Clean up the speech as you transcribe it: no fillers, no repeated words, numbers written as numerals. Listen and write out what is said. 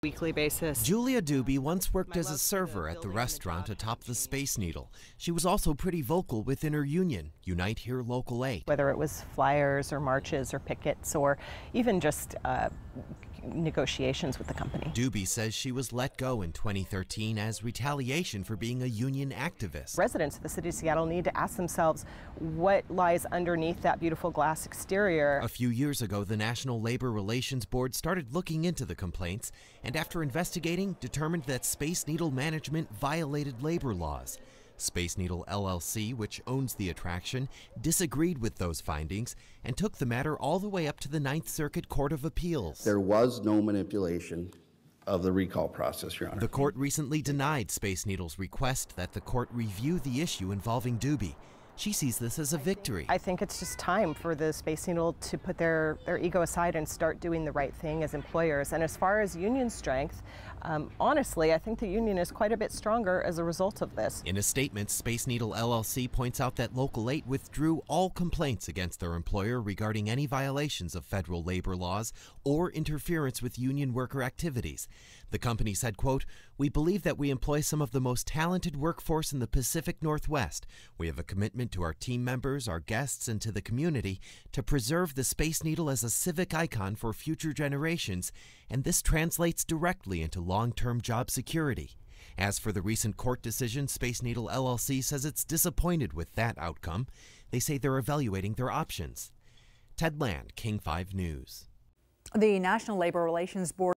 weekly basis. Julia Doobie once worked as a server at the restaurant atop the Space Needle. She was also pretty vocal within her union, Unite Here Local 8. Whether it was flyers or marches or pickets or even just negotiations with the company. Doobie says she was let go in 2013 as retaliation for being a union activist. Residents of the city of Seattle need to ask themselves what lies underneath that beautiful glass exterior. A few years ago, the National Labor Relations Board started looking into the complaints and after investigating, determined that Space Needle management violated labor laws. Space Needle LLC, which owns the attraction, disagreed with those findings and took the matter all the way up to the Ninth Circuit Court of Appeals. There was no manipulation of the recall process, Your Honor. The court recently denied Space Needle's request that the court review the issue involving Doobie. She sees this as a victory. I think it's just time for the Space Needle to put their ego aside and start doing the right thing as employers. And as far as union strength, honestly, I think the union is quite a bit stronger as a result of this. In a statement, Space Needle LLC points out that Local 8 withdrew all complaints against their employer regarding any violations of federal labor laws or interference with union worker activities. The company said, quote, "We believe that we employ some of the most talented workforce in the Pacific Northwest. We have a commitment to our team members, our guests, and to the community to preserve the Space Needle as a civic icon for future generations, and this translates directly into long-term job security." As for the recent court decision, Space Needle LLC says it's disappointed with that outcome. They say they're evaluating their options. Ted Land, King 5 News. The National Labor Relations Board